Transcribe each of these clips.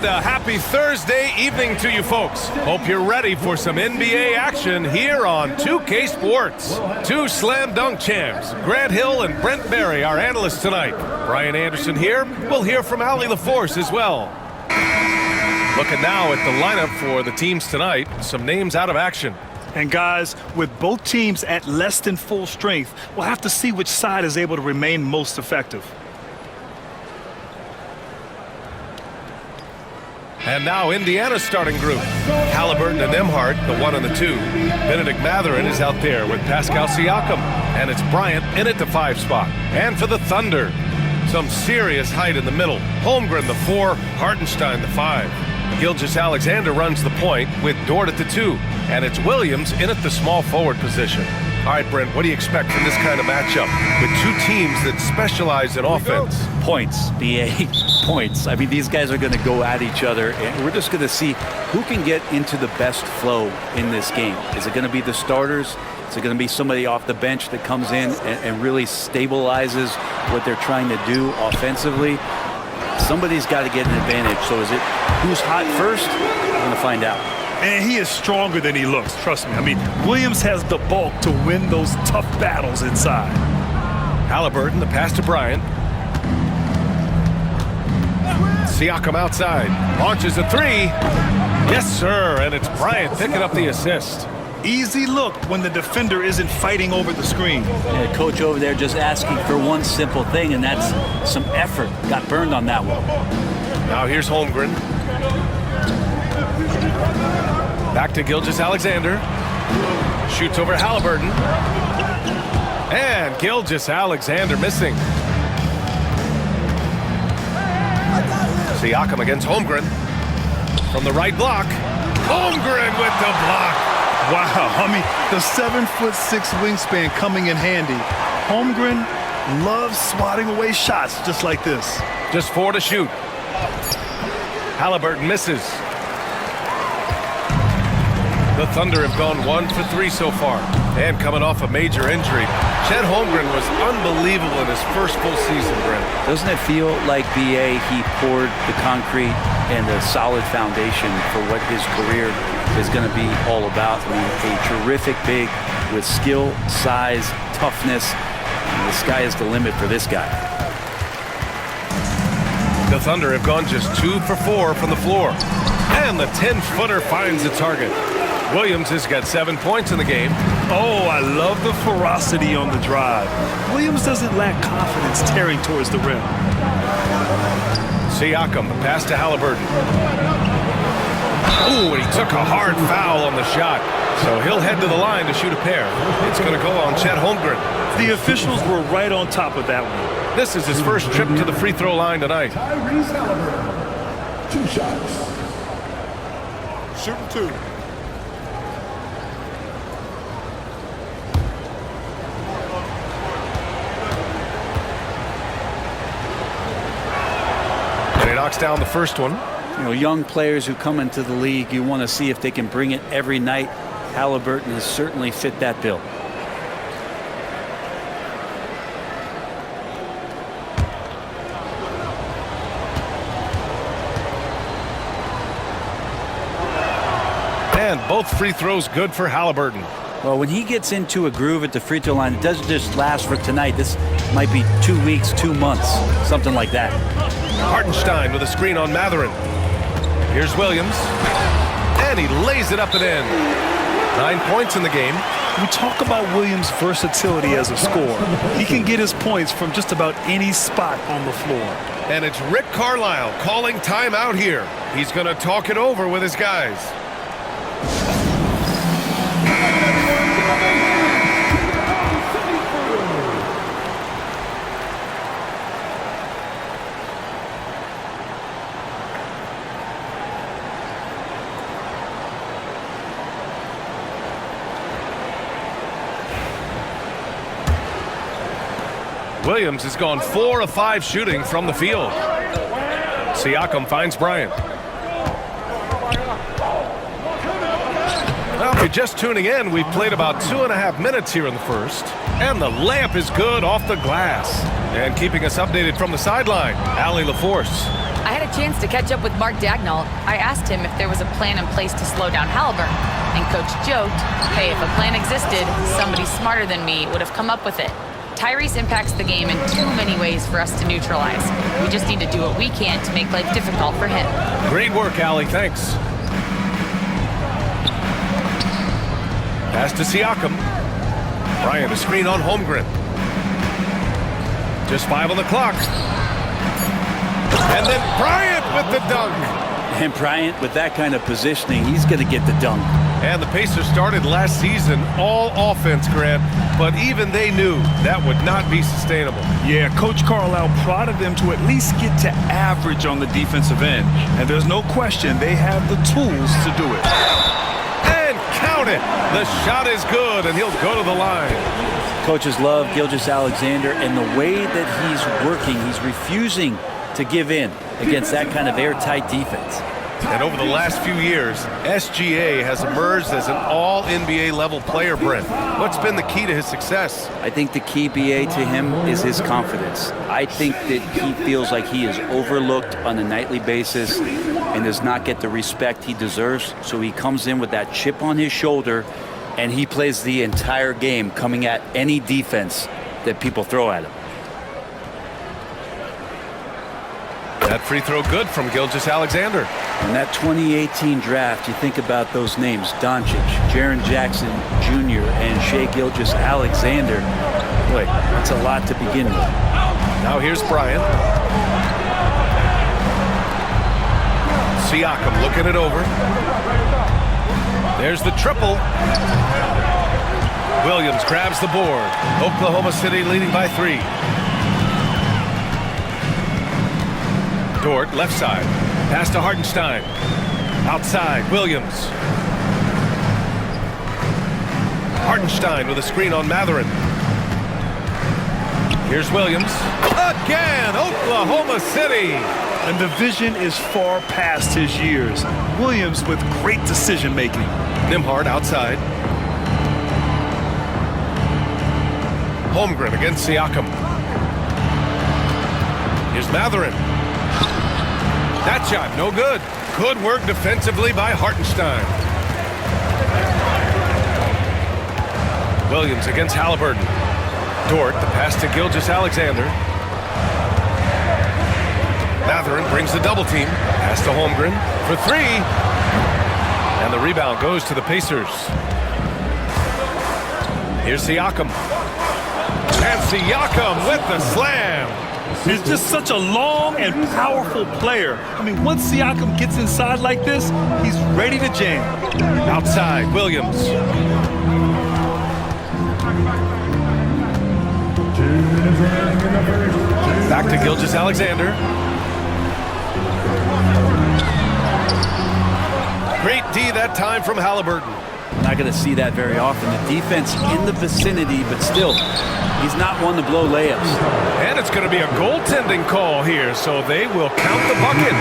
A happy Thursday evening to you folks. Hope you're ready for some NBA action here on 2K Sports. Two slam dunk champs, Grant Hill and Brent Berry, our analysts tonight. Brian Anderson here. We'll hear from Allie LaForce as well. Looking now at the lineup for the teams tonight, some names out of action. And guys, with both teams at less than full strength, we'll have to see which side is able to remain most effective. And now Indiana's starting group. Haliburton and Nembhard, the 1 and the 2. Benedict Mathurin is out there with Pascal Siakam. And it's Bryant in at the 5 spot. And for the Thunder, some serious height in the middle. Holmgren, the 4, Hartenstein, the 5. Gilgeous Alexander runs the point with Dort at the 2. And it's Williams in at the small forward position. All right, Brent, what do you expect from this kind of matchup with two teams that specialize in offense? Points, BA, points. I mean, these guys are going to go at each other, and we're just going to see who can get into the best flow in this game. Is it going to be the starters? Is it going to be somebody off the bench that comes in and really stabilizes what they're trying to do offensively? Somebody's got to get an advantage. So is it who's hot first? We're going to find out. And he is stronger than he looks, trust me. I mean, Williams has the bulk to win those tough battles inside. Haliburton, the pass to Bryant. Siakam outside, launches a 3. Yes, sir, and it's Bryant picking up the assist. Easy look when the defender isn't fighting over the screen. Yeah, coach over there just asking for one simple thing, and that's some effort. Got burned on that one. Now here's Holmgren. Back to Gilgeous Alexander. Shoots over Haliburton. And Gilgeous Alexander missing. Siakam against Holmgren. From the right block. Holmgren with the block. Wow, I mean, the 7'6" wingspan coming in handy. Holmgren loves swatting away shots just like this. Just 4 to shoot. Haliburton misses. The Thunder have gone 1 for 3 so far. And coming off a major injury, Chet Holmgren was unbelievable in his first full season, Brent. Doesn't it feel like BA, he poured the concrete and a solid foundation for what his career is going to be all about? I mean, a terrific big with skill, size, toughness. And the sky is the limit for this guy. The Thunder have gone just 2 for 4 from the floor. And the 10-footer finds the target. Williams has got 7 points in the game. Oh, I love the ferocity on the drive. Williams doesn't lack confidence tearing towards the rim. Siakam, the pass to Haliburton. Ooh, and he took a hard foul on the shot. So he'll head to the line to shoot a pair. It's going to go on Chet Holmgren. The officials were right on top of that one. This is his first trip to the free throw line tonight. TYRESE HALIBURTON, 2 shots. Shooting 2. And he knocks down the first one. You know, young players who come into the league, you want to see if they can bring it every night. Haliburton has certainly fit that bill. And both free throws good for Haliburton. Well, when he gets into a groove at the free throw line, it doesn't just last for tonight. This might be 2 weeks, 2 months, something like that. Hartenstein with a screen on Mathurin. Here's Williams. And he lays it up and in. 9 points in the game. We talk about Williams' versatility as a scorer. He can get his points from just about any spot on the floor. And it's Rick Carlisle calling timeout here. He's going to talk it over with his guys. Williams has gone 4 of 5 shooting from the field. Siakam finds Bryant. Well, if you're just tuning in, we've played about 2.5 minutes here in the first. And the layup is good off the glass. And keeping us updated from the sideline, Allie LaForce. I had a a chance to catch up with Mark Dagnall, I asked him if there was a plan in place to slow down Haliburton, and Coach joked, hey, if a plan existed, somebody smarter than me would have come up with it. Tyrese impacts the game in too many ways for us to neutralize. We just need to do what we can to make life difficult for him. Great work, Allie. Thanks. Pass to Siakam. Bryant, a screen on Holmgren. Just 5 on the clock. And then Bryant with the dunk. And Bryant, with that kind of positioning, he's going to get the dunk. And the Pacers started last season all offense, Grant, but even they knew that would not be sustainable. Yeah, Coach Carlisle prodded them to at least get to average on the defensive end. And there's no question they have the tools to do it. And count it. The shot is good, and he'll go to the line. Coaches love Gilgeous Alexander, and the way that he's working, he's refusing to give in against that kind of airtight defense. And over the last few years, SGA has emerged as an all-NBA level player, Brent. What's been the key to his success? I think the key, BA, to him is his confidence. I think that he feels like he is overlooked on a nightly basis and does not get the respect he deserves. So he comes in with that chip on his shoulder, and he plays the entire game coming at any defense that people throw at him. That free throw good from Gilgeous Alexander. In that 2018 draft, you think about those names, Doncic, Jaren Jackson Jr., and Shai Gilgeous Alexander. Boy, that's a lot to begin with. Now here's Bryant. Siakam looking it over. There's the triple. Williams grabs the board. Oklahoma City leading by 3. Dort, left side. Pass to Hartenstein. Outside, Williams. Hartenstein with a screen on Mathurin. Here's Williams. Again, Oklahoma City. And the vision is far past his years. Williams with great decision-making. Nembhard outside. Holmgren against Siakam. Here's Mathurin. That shot, no good. Good work defensively by Hartenstein. Williams against Haliburton. Dort, the pass to Gilgeous Alexander. Mathurin brings the double team. Pass to Holmgren for 3. And the rebound goes to the Pacers. Here's Siakam. And Siakam with the slam. He's just such a long and powerful player. I mean, once Siakam gets inside like this, he's ready to jam. Outside, Williams. Back to Gilgeous Alexander. Great D that time from Haliburton. Not going to see that very often. The defense in the vicinity, but still, he's not one to blow layups. And it's going to be a goaltending call here, so they will count the bucket.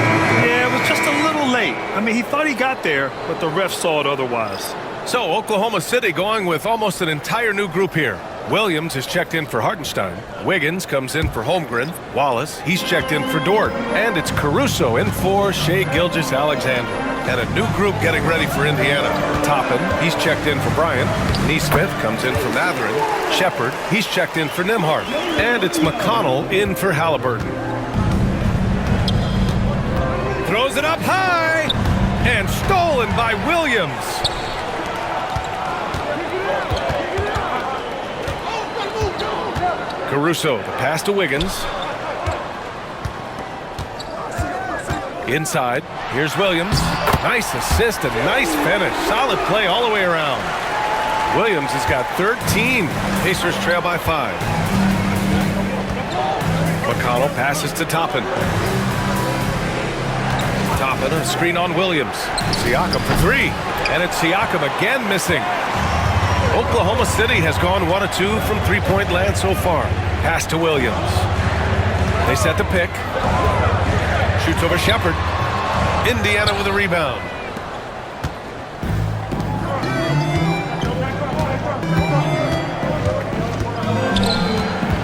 Yeah, it was just a little late. I mean, he thought he got there, but the ref saw it otherwise. So Oklahoma City going with almost an entire new group here. Williams is checked in for Hartenstein. Wiggins comes in for Holmgren. Wallace, he's checked in for Dort. And it's Caruso in for Shai Gilgeous Alexander. And a new group getting ready for Indiana. Toppin, he's checked in for Bryant. Neesmith comes in for Mathurin. Shepard, he's checked in for Nembhard. And it's McConnell in for Haliburton. Throws it up high. And stolen by Williams. Caruso, the pass to Wiggins. Inside, here's Williams. Nice assist and nice finish. Solid play all the way around. Williams has got 13. Pacers trail by 5. McConnell passes to Toppin. Toppin, a screen on Williams. Siakam for 3. And it's Siakam again missing. Oklahoma City has gone 1 of 2 from three-point land so far. Pass to Williams. They set the pick. Shoots over Shepard. Indiana with a rebound.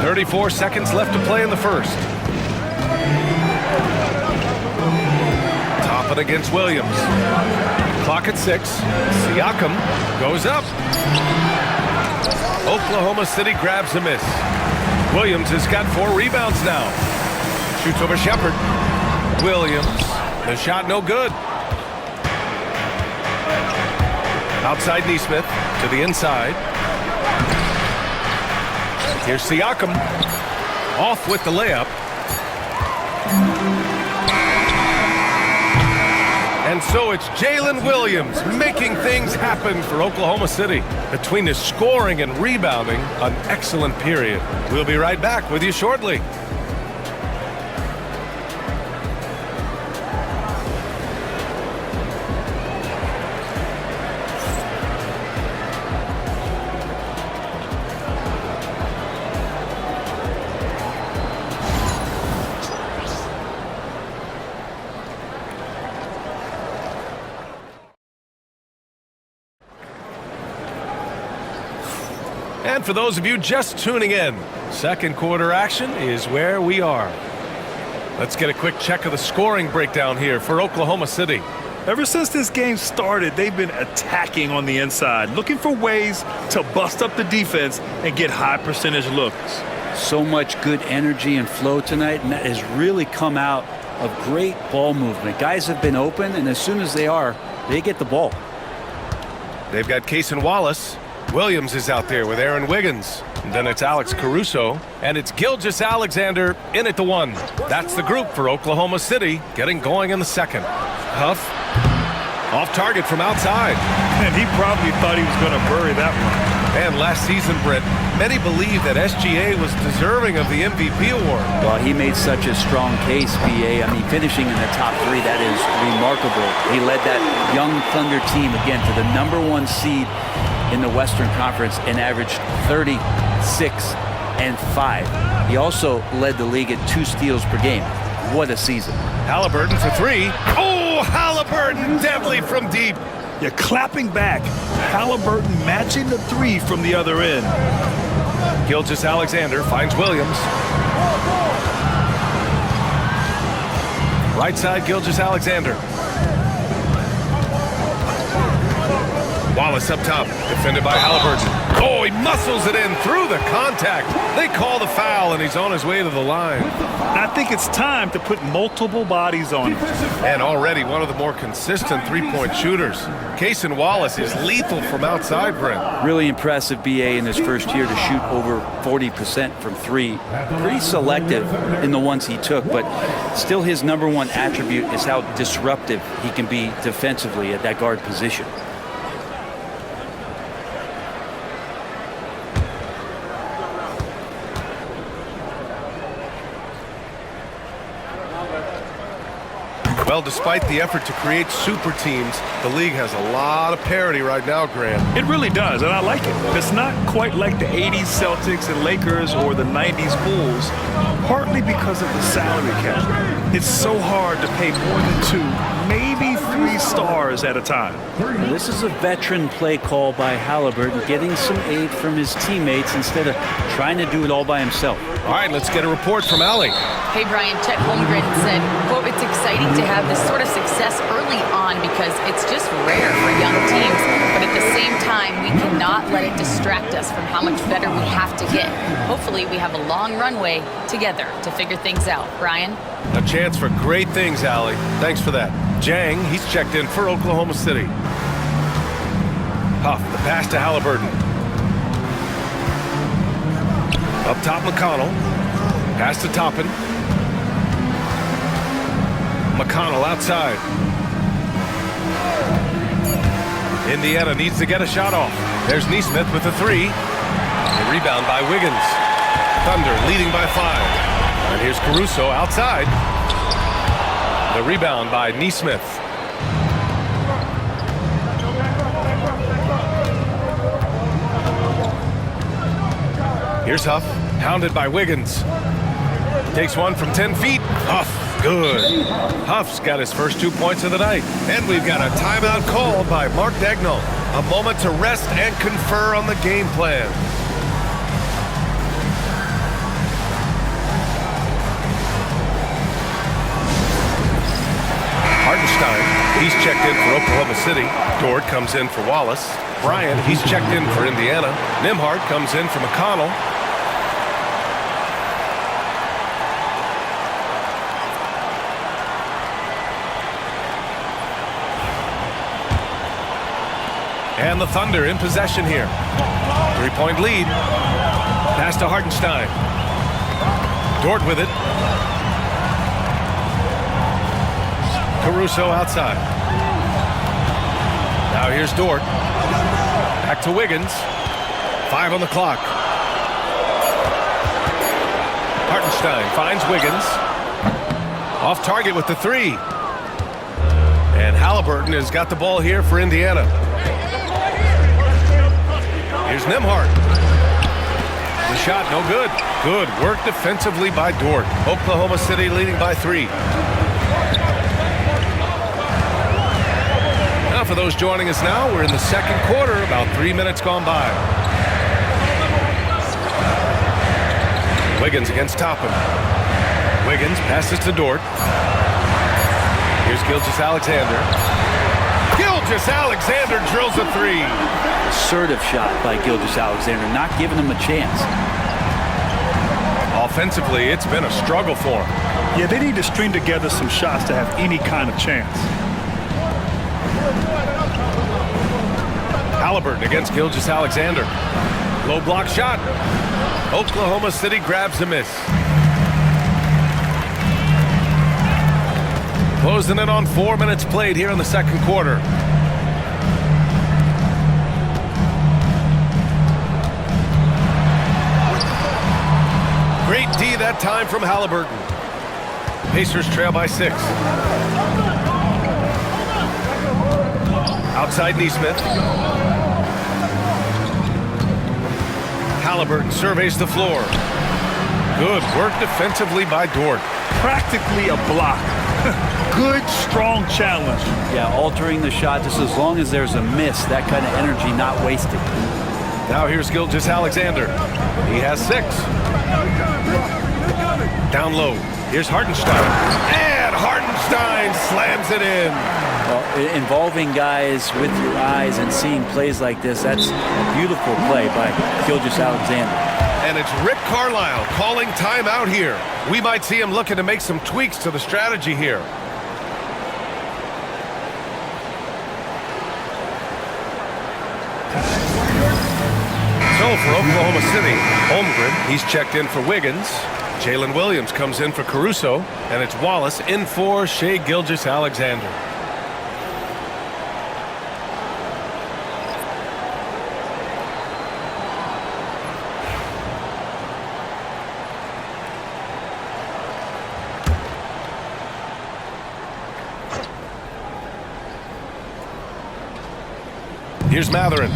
.34 seconds left to play in the first. nothing against Williams. Clock at 6. Siakam goes up. Oklahoma City grabs a miss. Williams has got 4 rebounds now. Shoots over Shepherd. Williams. The shot no good. Outside Nesmith to the inside. Here's Siakam. Off with the layup. And so it's Jalen Williams making things happen for Oklahoma City. Between his scoring and rebounding, an excellent period. We'll be right back with you shortly. And for those of you just tuning in, second quarter action is where we are. Let's get a quick check of the scoring breakdown here for Oklahoma City. Ever since this game started, they've been attacking on the inside, looking for ways to bust up the defense and get high percentage looks. So much good energy and flow tonight, and that has really come out of great ball movement. Guys have been open, and as soon as they are, they get the ball. They've got Case and Wallace. Williams is out there with Aaron Wiggins. And then it's Alex Caruso. And it's Gilgeous Alexander in at the 1. That's the group for Oklahoma City getting going in the second. Huff. Off target from outside. And he probably thought he was going to bury that one. And last season, Britt, many believe that SGA was deserving of the MVP award. Well, he made such a strong case, BA. I mean, finishing in the top 3, that is remarkable. He led that young Thunder team, again, to the #1 seed in the Western Conference and averaged 36 and 5. He also led the league at 2 steals per game. What a season. Haliburton for 3. Oh, Haliburton deadly from deep. You're clapping back. Haliburton matching the 3 from the other end. Gilgeous Alexander finds Williams. Right side, Gilgeous Alexander. Wallace up top, defended by Haliburton. Oh, he muscles it in through the contact. They call the foul, and he's on his way to the line. I think it's time to put multiple bodies on him. And already one of the more consistent three-point shooters. Cason Wallace is lethal from outside, Brent. Really impressive, BA, in his first year to shoot over 40% from 3. Pretty selective in the ones he took, but still his #1 attribute is how disruptive he can be defensively at that guard position. Well, despite the effort to create super teams, the league has a lot of parity right now, Grant. It really does, and I like it. It's not quite like the 80s Celtics and Lakers or the 90s Bulls, partly because of the salary cap. It's so hard to pay more than 2, maybe 3 stars at a time. This is a veteran play call by Haliburton, getting some aid from his teammates instead of trying to do it all by himself. All right, let's get a report from Allie. Hey, Brian, Chet Holmgren said, quote, "It's exciting to have this sort of success early on because it's just rare for young teams. But at the same time, we cannot let it distract us from how much better we have to get. Hopefully, we have a long runway together to figure things out." Brian? A chance for great things, Allie. Thanks for that. Jang, he's checked in for Oklahoma City. Huff, the pass to Haliburton. Up top, McConnell. Pass to Toppin. McConnell outside. Indiana needs to get a shot off. There's Nesmith with the 3. The rebound by Wiggins. Thunder leading by 5. And here's Caruso outside. The rebound by Nesmith. Here's Huff, hounded by Wiggins. Takes one from 10 feet. Huff, good. Huff's got his first 2 points of the night. And we've got a timeout called by Mark Daigneault. A moment to rest and confer on the game plan. Hartenstein he's checked in for Oklahoma City. Dort comes in for Wallace. Bryant, he's checked in for Indiana. Nembhard comes in for McConnell. And the Thunder in possession here. 3-point lead. Pass to Hartenstein. Dort with it. Caruso outside. Now here's Dort. Back to Wiggins. 5 on the clock. Hartenstein finds Wiggins. Off target with the 3. And Haliburton has got the ball here for Indiana. Here's Nembhard. The shot, no good. Good work defensively by Dort. Oklahoma City leading by 3. Now for those joining us now, we're in the second quarter, about 3 minutes gone by. Wiggins against Topham. Wiggins passes to Dort. Here's Gilgeous Alexander. Gilgeous Alexander drills a 3. Assertive shot by Gilgeous Alexander, not giving him a chance. Offensively, it's been a struggle for him. Yeah, they need to string together some shots to have any kind of chance. Haliburton against Gilgeous Alexander. Low block shot. Oklahoma City grabs a miss. Closing in on 4 minutes played here in the second quarter. Great D that time from Haliburton. Pacers trail by 6. Outside Neesmith. Haliburton surveys the floor. Good work defensively by Dort. Practically a block. Good, strong challenge. Yeah, altering the shot just as long as there's a miss. That kind of energy not wasted. Now here's Gilgeous Alexander. He has 6. Down low. Here's Hartenstein. And Hartenstein slams it in. Well, involving guys with your eyes and seeing plays like this, that's a beautiful play by Gilgeous Alexander. And it's Rick Carlisle calling timeout here. We might see him looking to make some tweaks to the strategy here. So for Oklahoma City, Holmgren, he's checked in for Wiggins. Jalen Williams comes in for Caruso. And it's Wallace in for Shai Gilgeous Alexander. Here's Mathurin.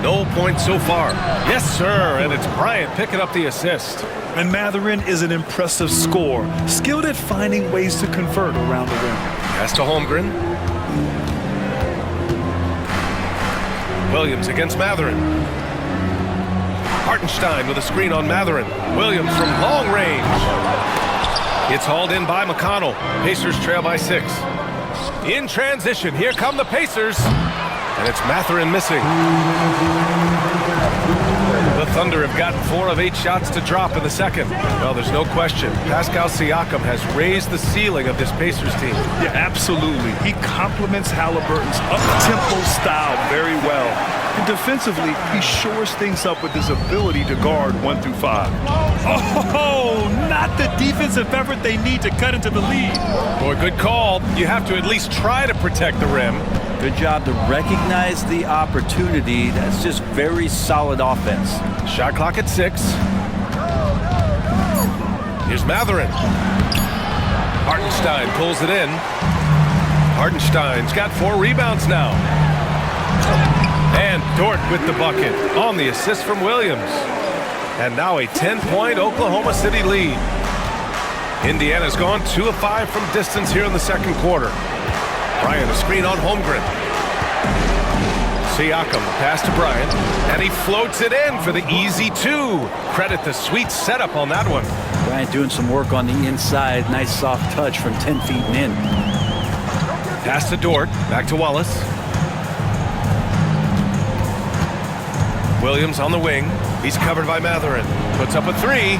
No points so far. Yes, sir. And it's Bryant picking up the assist. And Mathurin is an impressive scorer, skilled at finding ways to convert around the rim. Pass to Holmgren. Williams against Mathurin. Hartenstein with a screen on Mathurin. Williams from long range. It's hauled in by McConnell. Pacers trail by 6. In transition, here come the Pacers. And it's Mathurin missing. The Thunder have gotten 4 of 8 shots to drop in the second. Well, there's no question. Pascal Siakam has raised the ceiling of this Pacers team. Yeah, absolutely. He complements Haliburton's up-tempo style very well. And defensively, he shores things up with his ability to guard 1 through 5. Oh, not the defensive effort they need to cut into the lead. Boy, good call. You have to at least try to protect the rim. Good job to recognize the opportunity. That's just very solid offense. Shot clock at 6. Here's Mathurin. Hartenstein pulls it in. Hartenstein's got 4 rebounds now. And Dort with the bucket on the assist from Williams. And now a 10-point Oklahoma City lead. Indiana's gone 2 of 5 from distance here in the second quarter. Bryant, a screen on Holmgren. Siakam, pass to Bryant, and he floats it in for the easy 2. Credit the sweet setup on that one. Bryant doing some work on the inside. Nice soft touch from 10 feet and in. Pass to Dort. Back to Wallace. Williams on the wing. He's covered by Matherin. Puts up a three.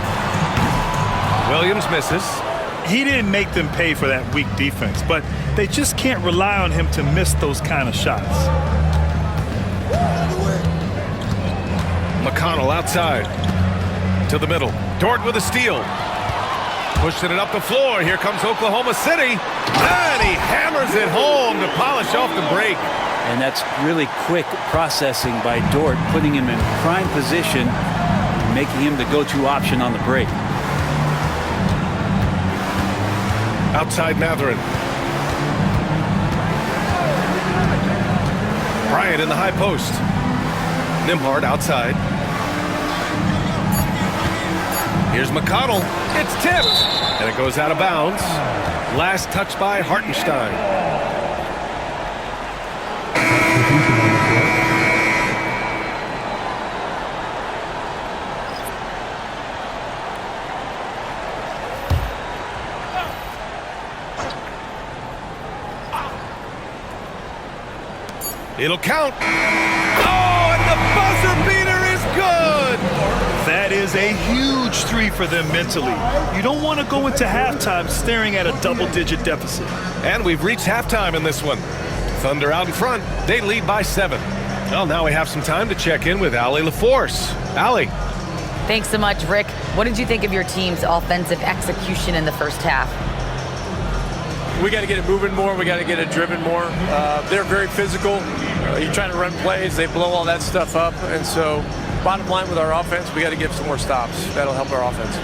Williams misses. He didn't make them pay for that weak defense, but they just can't rely on him to miss those kind of shots. McConnell outside. To the middle. Dort with a steal. Pushing it up the floor. Here comes Oklahoma City. And he hammers it home to polish off the break. And that's really quick processing by Dort, putting him in prime position, making him the go-to option on the break. Outside Matherin. Bryant in the high post. Nembhard outside. Here's McConnell. It's tipped. And it goes out of bounds. Last touch by Hartenstein. It'll count. Oh, and the buzzer beater is good. That is a huge three for them mentally. You don't want to go into halftime staring at a double-digit deficit. And we've reached halftime in this one. Thunder out in front. They lead by 7. Well, now we have some time to check in with Allie LaForce. Allie. Thanks so much, Rick. What did you think of your team's offensive execution in the first half? We got to get it moving more. We got to get it driven more. They're very physical. You're trying to run plays. They blow all that stuff up. And so bottom line with our offense, we got to get some more stops. That'll help our offense.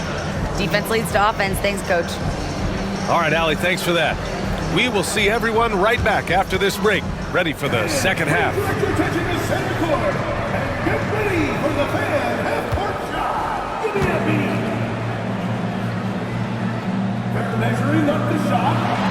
Defense leads to offense. Thanks, Coach. All right, Allie, thanks for that. We will see everyone right back after this break, ready for the second half. Direct your attention to center court and get ready for the fan half-court shot. Give me a beat. They're measuring up the shot.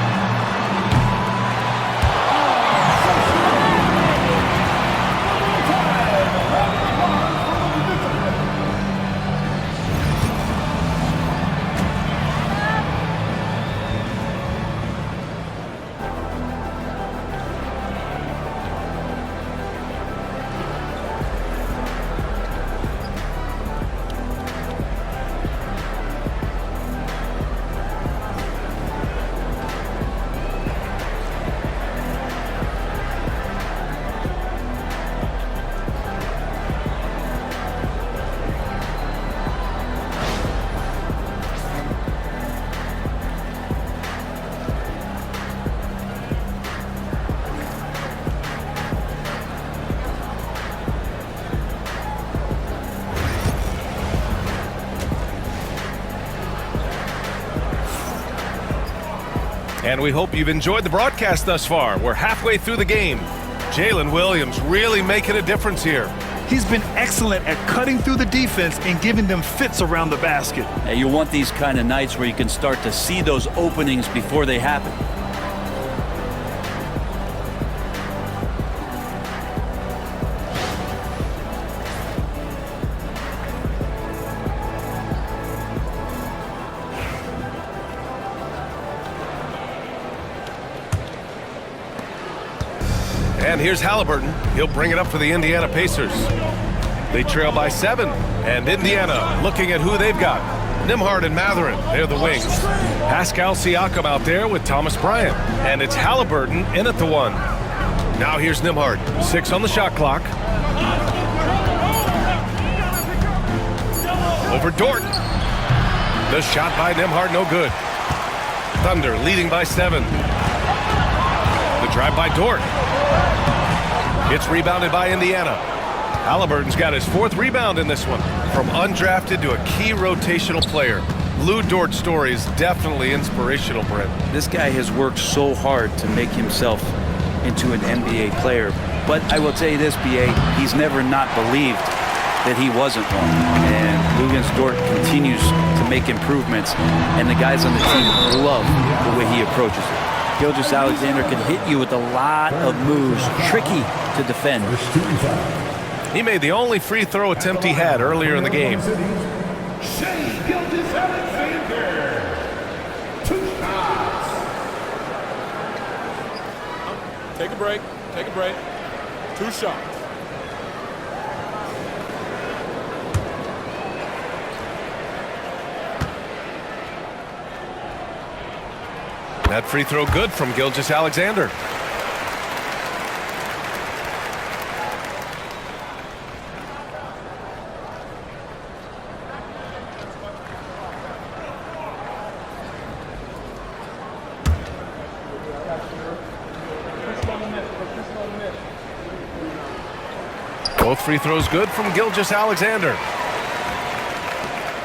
And we hope you've enjoyed the broadcast thus far. We're halfway through the game. Jalen Williams really making a difference here. He's been excellent at cutting through the defense and giving them fits around the basket. You want these kind of nights where you can start to see those openings before they happen. And here's Haliburton. He'll bring it up for the Indiana Pacers. They trail by 7. And Indiana looking at who they've got. Nembhard and Matherin, they're the wings. Pascal Siakam out there with Thomas Bryant. And it's Haliburton in at the 1. Now here's Nembhard. 6 on the shot clock. Over Dort. The shot by Nembhard, no good. Thunder leading by 7. The drive by Dort. It's rebounded by Indiana. Haliburton's got his 4th rebound in this one. From undrafted to a key rotational player. Lou Dort's story is definitely inspirational, Brent. This guy has worked so hard to make himself into an NBA player. But I will tell you this, BA, he's never not believed that he wasn't one. And Luguentz Dort continues to make improvements. And the guys on the team love the way he approaches it. Gilgeous Alexander can hit you with a lot of moves. Tricky to defend. He made the only free throw attempt he had earlier in the game. Shai Gilgeous Alexander. 2 shots. Take a break. Take a break. 2 shots. That free throw good from Gilgeous Alexander. Both free throws good from Gilgeous Alexander.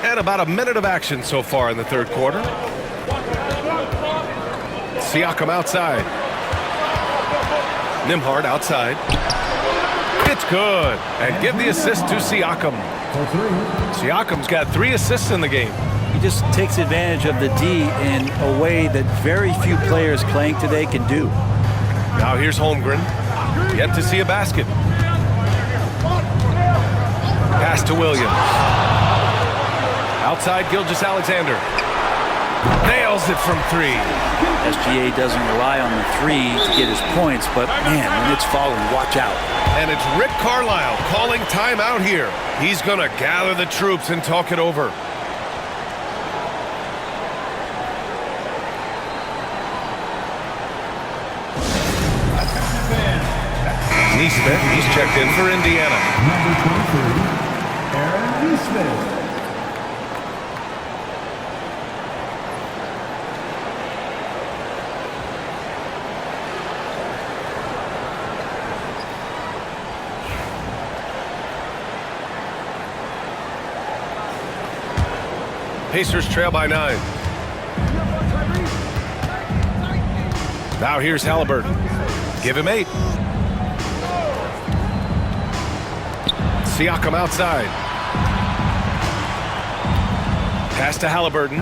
And about a minute of action so far in the third quarter. Siakam outside. Nembhard outside. It's good. And give the assist to Siakam. Siakam's got 3 assists in the game. He just takes advantage of the D in a way that very few players playing today can do. Now here's Holmgren. Yet to see a basket. Pass to Williams. Outside Gilgeous Alexander. Nails it from 3. SGA doesn't rely on the 3 to get his points, but man, when it's falling, watch out. And it's Rick Carlisle calling timeout here. He's going to gather the troops and talk it over. Neesmith, he's checked in for Indiana. Number 23, Aaron Neesmith. Pacers trail by 9. Now here's Haliburton. Give him 8. Siakam outside. Pass to Haliburton.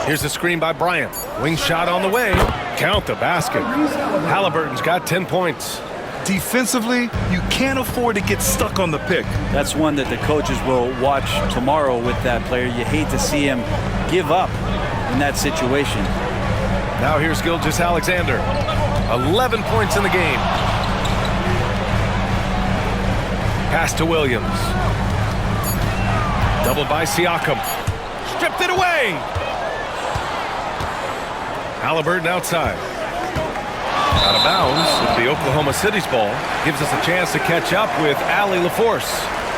Here's the screen by Bryant. Wing shot on the way. Count the basket. Haliburton's got 10 points. Defensively, you can't afford to get stuck on the pick. That's one that the coaches will watch tomorrow with that player. You hate to see him give up in that situation. Now here's Gilgeous Alexander. 11 points in the game. Pass to Williams. Doubled by Siakam. Stripped it away. Haliburton outside. Out of bounds. It'll be Oklahoma City's ball. Gives us a chance to catch up with Allie LaForce.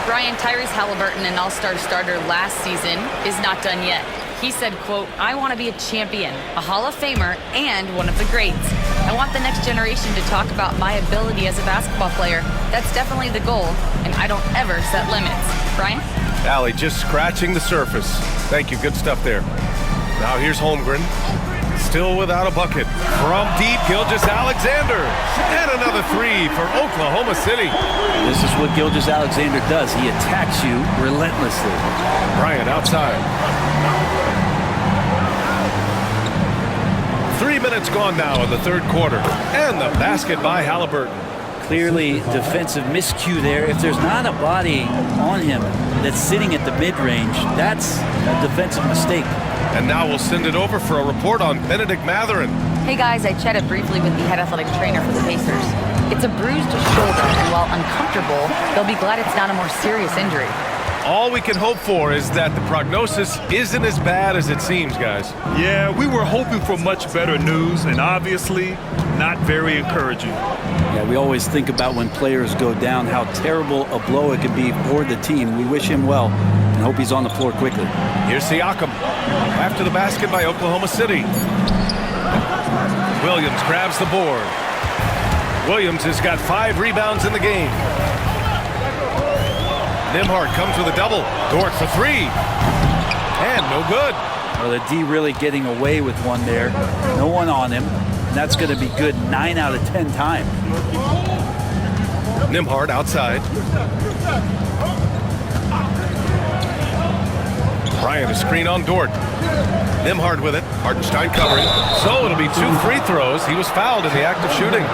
Brian, TYRESE HALIBURTON, an all-star starter last season, is not done yet. He said, quote, "I want to be a champion, a Hall of Famer, and one of the greats. I want the next generation to talk about my ability as a basketball player. That's definitely the goal, and I don't ever set limits." Brian? Allie just scratching the surface. Thank you. Good stuff there. Now here's Holmgren. Still without a bucket. From deep, Gilgeous Alexander. And another 3 for Oklahoma City. This is what Gilgeous Alexander does. He attacks you relentlessly. Bryant outside. 3 minutes gone now in the third quarter. And the basket by Haliburton. Clearly defensive miscue there. If there's not a body on him that's sitting at the mid-range, that's a defensive mistake. And now we'll send it over for a report on Benedict Mathurin. Hey guys, I chatted briefly with the head athletic trainer for the Pacers. It's a bruised shoulder, and while uncomfortable, they'll be glad it's not a more serious injury. All we can hope for is that the prognosis isn't as bad as it seems, guys. Yeah, we were hoping for much better news, and obviously not very encouraging. Yeah, we always think about when players go down, how terrible a blow it can be for the team. We wish him well and hope he's on the floor quickly. Here's Siakam. After the basket by Oklahoma City. Williams grabs the board. Williams has got 5 rebounds in the game. Nembhard comes with a double. Dort for 3. And no good. Well, the D really getting away with one there. No one on him. And that's going to be good 9 out of 10 times. Nembhard outside. Bryant a screen on Dort. Nembhard with it. Hartenstein covering. So it'll be 2 free throws. He was fouled in the act of shooting.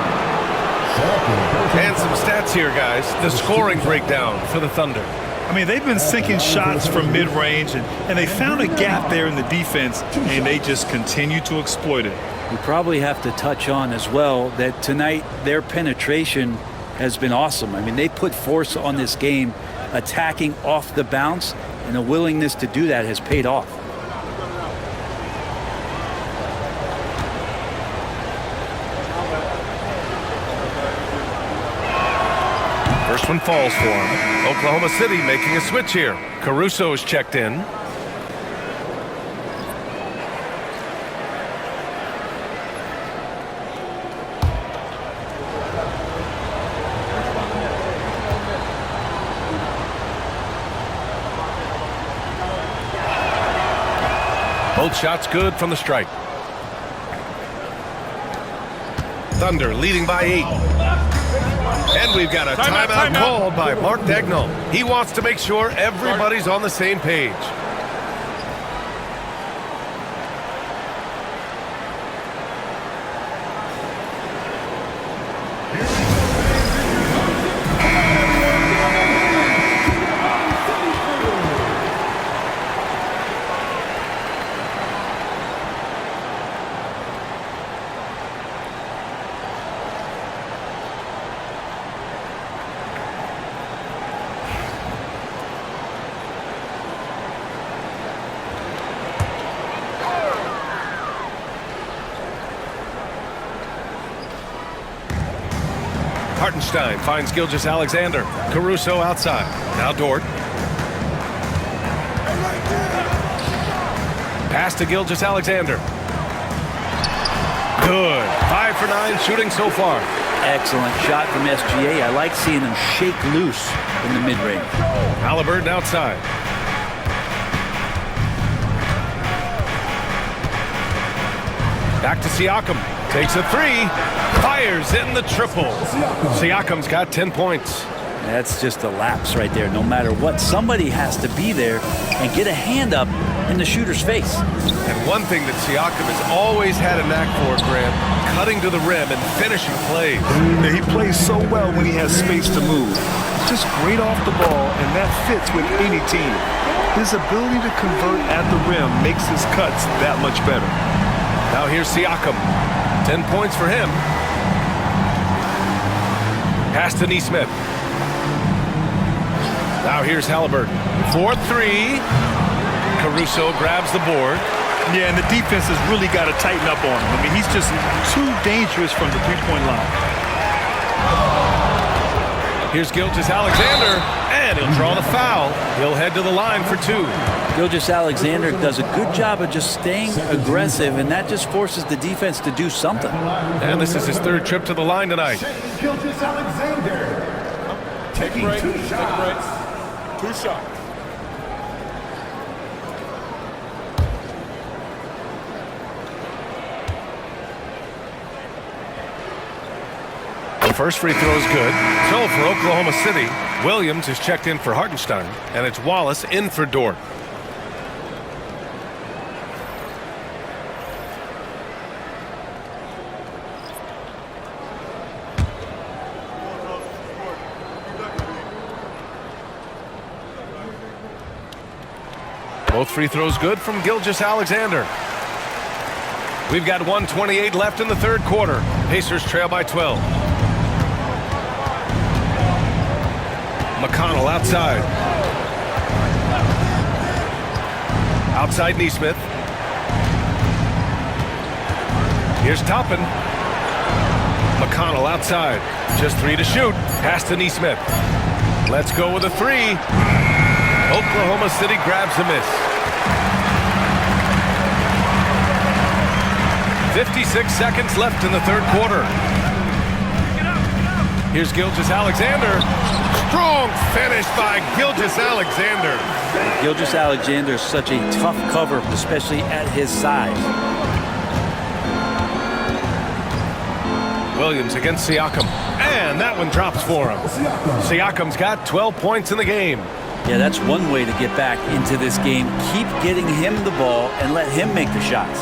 And some stats here, guys. The scoring breakdown for the Thunder. I mean, they've been sinking shots from mid-range, and they found a gap there in the defense, and they just continue to exploit it. We probably have to touch on as well that tonight their penetration has been awesome. I mean, they put force on this game, attacking off the bounce, and the willingness to do that has paid off. First one falls for him. Oklahoma City making a switch here. Caruso is checked in. Both shots good from the strike. Thunder leading by 8. And we've got a timeout called by Mark Dagnall. He wants to make sure everybody's on the same page. Hartenstein finds Gilgeous Alexander. Caruso outside. Now Dort. Pass to Gilgeous Alexander. Good. 5 for 9 shooting so far. Excellent shot from SGA. I like seeing him shake loose in the mid-range. Haliburton outside. Back to Siakam. Takes a 3. Fires in the triple. Siakam's got 10 points. That's just a lapse right there. No matter what, somebody has to be there and get a hand up in the shooter's face. And one thing that Siakam has always had a knack for, Grant, cutting to the rim and finishing plays. Yeah, he plays so well when he has space to move. Just great off the ball, and that fits with any team. His ability to convert at the rim makes his cuts that much better. Now here's Siakam. 10 points for him. Pass to Nesmith. Now here's Haliburton. 4-3. Caruso grabs the board. Yeah, and the defense has really got to tighten up on him. I mean, he's just too dangerous from the three-point line. Here's Gilgeous Alexander, and he'll draw the foul. He'll head to the line for 2. Gilgeous Alexander does a good job of just staying aggressive, and that just forces the defense to do something. And this is his 3rd trip to the line tonight. Gilgeous Alexander taking 2 shots. 2 shots. The first free throw is good. So for Oklahoma City, Williams is checked in for Hartenstein, and it's Wallace in for Dort. Both free throws good from Gilgeous Alexander. We've got 1:28 left in the 3rd quarter. Pacers trail by 12. McConnell outside. Outside Nesmith. Here's Toppin. McConnell outside. Just 3 to shoot. Pass to Nesmith. Let's go with a 3. Oklahoma City grabs a miss. 56 seconds left in the 3rd quarter. Here's Gilgeous Alexander. Strong finish by Gilgeous Alexander. Gilgeous Alexander is such a tough cover, especially at his size. Williams against Siakam. And that one drops for him. Siakam's got 12 points in the game. Yeah, that's one way to get back into this game. Keep getting him the ball and let him make the shots.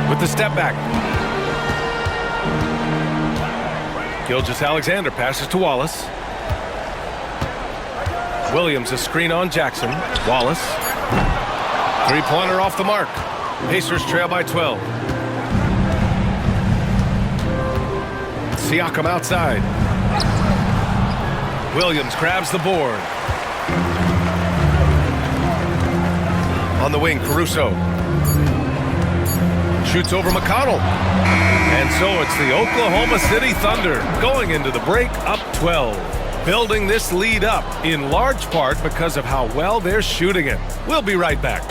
With the step back. Gilgeous Alexander passes to Wallace. Williams a screen on Jackson. Wallace. Three-pointer off the mark. Pacers trail by 12. Siakam outside. Williams grabs the board. On the wing, Caruso. Shoots over McConnell. And so it's the Oklahoma City Thunder going into the break up 12. Building this lead up in large part because of how well they're shooting it. We'll be right back.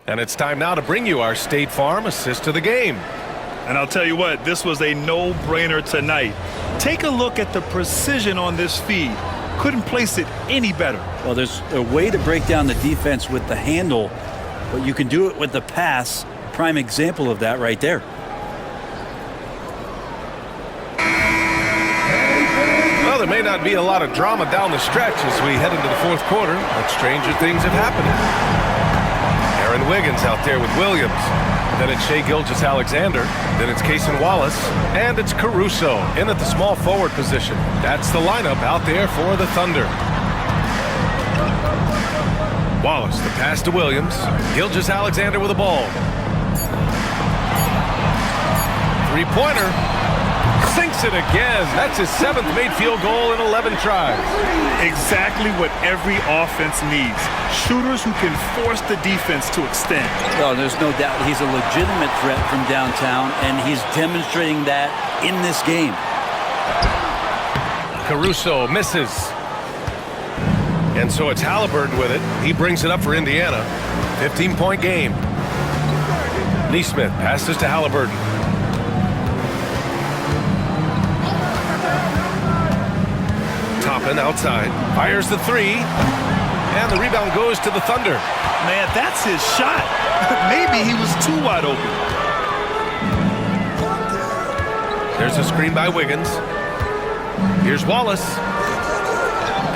And it's time now to bring you our State Farm assist to the game. And I'll tell you what, this was a no-brainer tonight. Take a look at the precision on this feed. Couldn't place it any better. Well, there's a way to break down the defense with the handle, but you can do it with the pass. Prime example of that right there. Well, there may not be a lot of drama down the stretch as we head into the fourth quarter, but stranger things have happened. Aaron Wiggins out there with Williams. Then it's Shai Gilgeous-Alexander. Then it's Cason Wallace. And it's Caruso in at the small forward position. That's the lineup out there for the Thunder. Wallace, the pass to Williams. Gilgeous-Alexander with the ball. Three-pointer. Sinks it again. That's his 7th made field goal in 11 tries. Exactly what every offense needs. Shooters who can force the defense to extend. Well, there's no doubt he's a legitimate threat from downtown, and he's demonstrating that in this game. Caruso misses. And so it's Haliburton with it. He brings it up for Indiana. 15-point game. Neesmith passes to Haliburton. Toppin outside. Fires the three. And the rebound goes to the Thunder. Man, that's his shot. Maybe he was too wide open. There's a screen by Wiggins. Here's Wallace.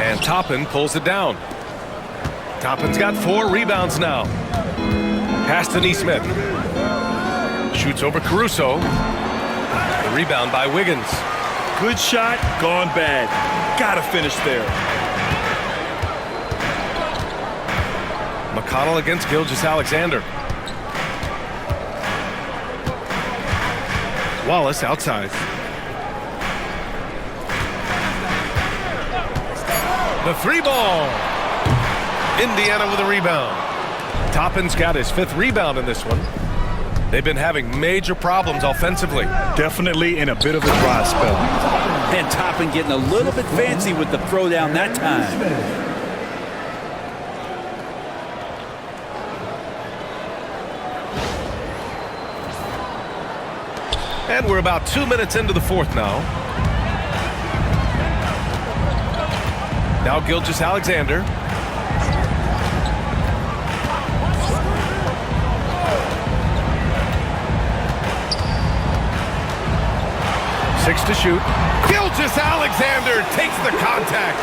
And Toppin pulls it down. Toppin's got 4 rebounds now. Pass to Neesmith. Shoots over Caruso. The rebound by Wiggins. Good shot, gone bad. Gotta finish there. McConnell against Gilgeous-Alexander. Wallace outside. The 3-ball. Indiana with a rebound. Toppin's got his 5th rebound in this one. They've been having major problems offensively. Definitely in a bit of a dry spell. And Toppin getting a little bit fancy with the throwdown that time. And we're about 2 minutes into the fourth now. Now Gilgeous-Alexander. Six to shoot. Gilgeous-Alexander takes the contact.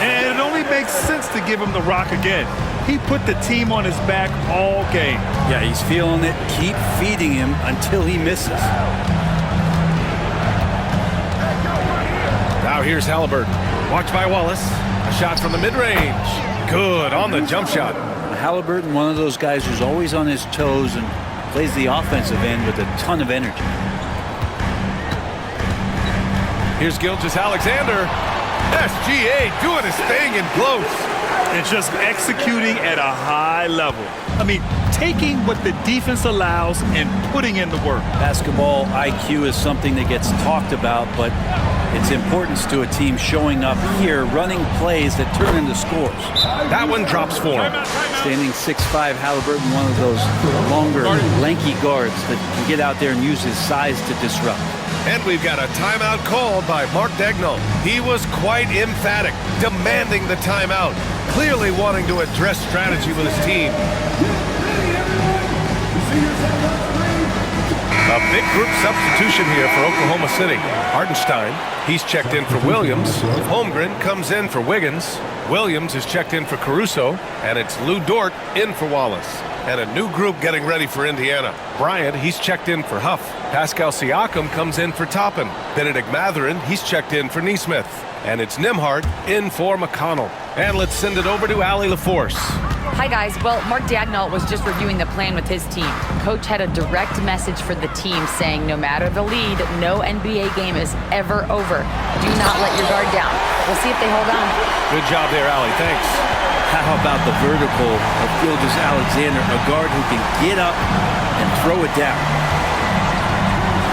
And it only makes sense to give him the rock again. He put the team on his back all game. Yeah, he's feeling it. Keep feeding him until he misses. Now here's Haliburton. Watched by Wallace. A shot from the mid-range. Good on the jump shot. Haliburton, one of those guys who's always on his toes and plays the offensive end with a ton of energy. Here's Gilgeous-Alexander. SGA doing his thing in close. And just executing at a high level. I mean, taking what the defense allows and putting in the work. Basketball IQ is something that gets talked about, but its importance to a team showing up here, running plays that turn into scores. That one drops for him. Standing 6'5", Haliburton, one of those longer, lanky guards that can get out there and use his size to disrupt. And we've got a timeout called by Mark Daigneault. He was quite emphatic, demanding the timeout, clearly wanting to address strategy with his team. A big group substitution here for Oklahoma City. Hartenstein, he's checked in for Williams. Holmgren comes in for Wiggins. Williams is checked in for Caruso. And it's Lou Dort in for Wallace. And a new group getting ready for Indiana. Bryant, he's checked in for Huff. Pascal Siakam comes in for Toppin. Benedict Mathurin, he's checked in for Neesmith. And it's Nembhard in for McConnell. And let's send it over to Allie LaForce. Hi, guys. Well, Mark Daigneault was just reviewing the plan with his team. Coach had a direct message for the team saying no matter the lead, no NBA game is ever over. Do not let your guard down. We'll see if they hold on. Good job there, Allie. Thanks. How about the vertical of Gilgeous Alexander, a guard who can get up and throw it down.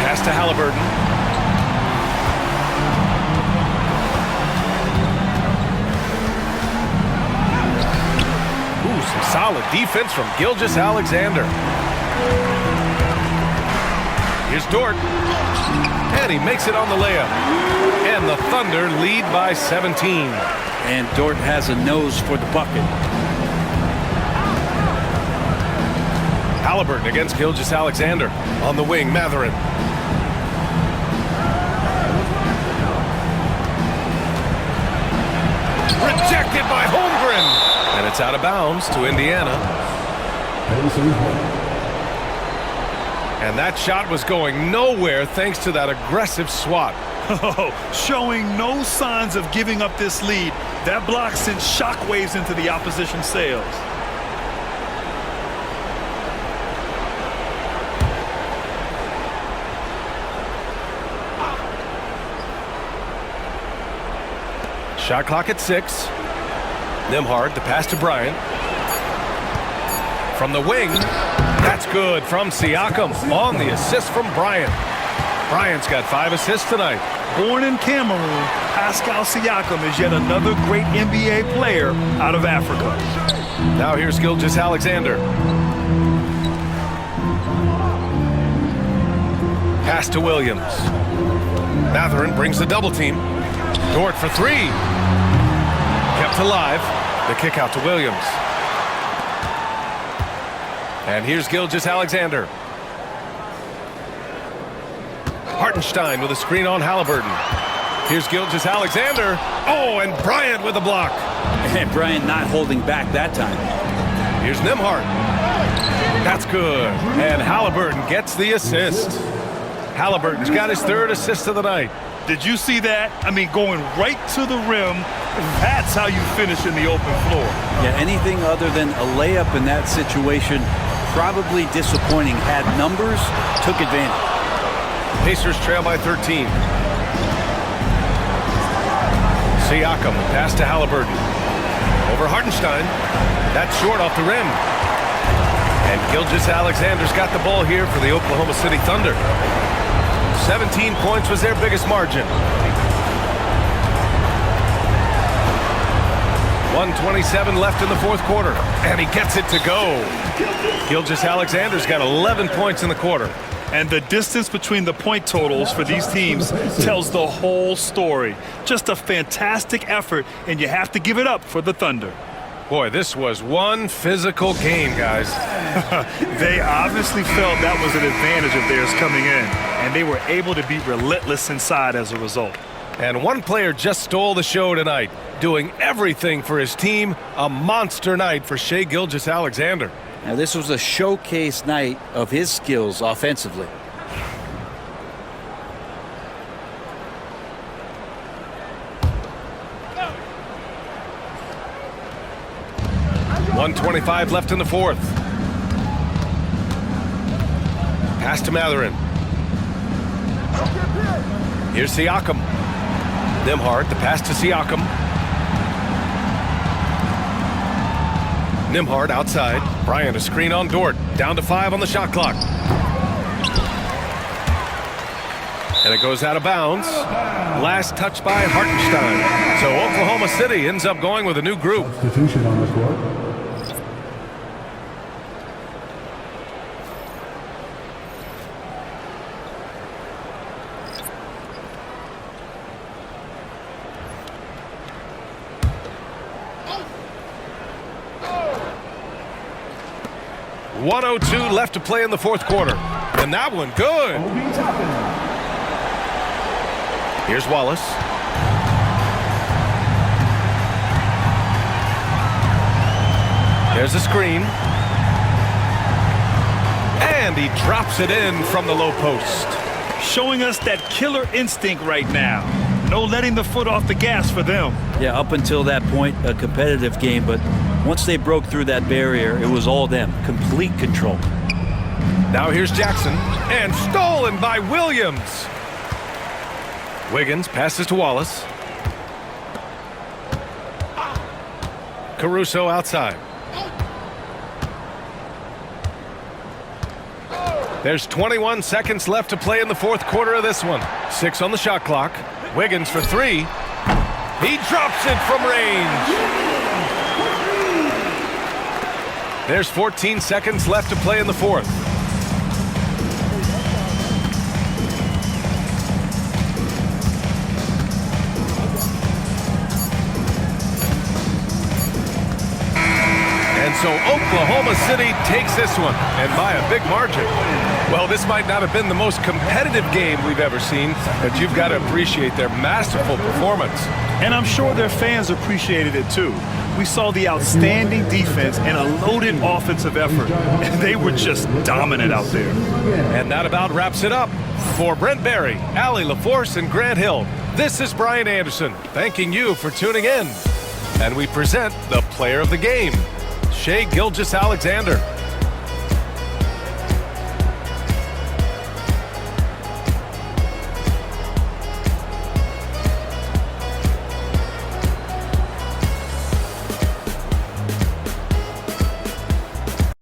Pass to Haliburton. Some solid defense from Gilgeous Alexander. Here's Dort. And he makes it on the layup. And the Thunder lead by 17. And Dort has a nose for the bucket. Haliburton against Gilgeous Alexander. On the wing, Mathurin. Rejected by Holmgren. And it's out of bounds to Indiana. And that shot was going nowhere thanks to that aggressive swat. Showing no signs of giving up this lead. That block sent shockwaves into the opposition sails. Shot clock at 6. Nembhard, the pass to Bryant. From the wing, that's good from Siakam on the assist from Bryant. Bryant's got 5 assists tonight. Born in Cameroon, Pascal Siakam is yet another great NBA player out of Africa. Now here's Gilgeous Alexander. Pass to Williams. Mathurin brings the double team. Dort for 3. Kept alive. The kick out to Williams. And here's Gilgeous Alexander. Hartenstein with a screen on Haliburton. Here's Gilgeous Alexander. Oh, and Bryant with a block. And Bryant not holding back that time. Here's Nembhard. That's good. And Haliburton gets the assist. Haliburton's got his 3rd assist of the night. Did you see that? I mean, going right to the rim. That's how you finish in the open floor. Yeah, anything other than a layup in that situation, probably disappointing. Had numbers, took advantage. Pacers trail by 13. Siakam, pass to Haliburton. Over Hartenstein. That's short off the rim. And Gilgeous Alexander's got the ball here for the Oklahoma City Thunder. 17 points was their biggest margin. 1:27 left in the 4th quarter. And he gets it to go. Gilgeous Alexander's got 11 points in the quarter. And the distance between the point totals for these teams tells the whole story. Just a fantastic effort, and you have to give it up for the Thunder. Boy, this was one physical game, guys. They obviously felt that was an advantage of theirs coming in, and they were able to be relentless inside as a result. And one player just stole the show tonight, doing everything for his team. A monster night for Shai Gilgeous Alexander. Now, this was a showcase night of his skills offensively. .125 left in the 4th. Pass to Mathurin. Here's Siakam. Nembhard, the pass to Siakam. Nembhard outside. Bryant, a screen on Dort. Down to 5 on the shot clock. And it goes out of bounds. Last touch by Hartenstein. So Oklahoma City ends up going with a new group. Substitution on the court. .102 left to play in the 4th quarter. And that one, good. Here's Wallace. There's a screen. And he drops it in from the low post. Showing us that killer instinct right now. No letting the foot off the gas for them. Yeah, up until that point, a competitive game, but once they broke through that barrier, it was all them. Complete control. Now here's Jackson, and stolen by Williams. Wiggins passes to Wallace. Caruso outside. There's 21 seconds left to play in the fourth quarter of this one. 6 on the shot clock. Wiggins for 3. He drops it from range. There's 14 seconds left to play in the fourth. And so Oklahoma City takes this one, and by a big margin. Well, this might not have been the most competitive game we've ever seen, but you've got to appreciate their masterful performance. And I'm sure their fans appreciated it too. We saw the outstanding defense and a loaded offensive effort. And they were just dominant out there. And that about wraps it up. For Brent Barry, Allie LaForce, and Grant Hill, this is Brian Anderson thanking you for tuning in. And we present the player of the game, Shai Gilgeous-Alexander.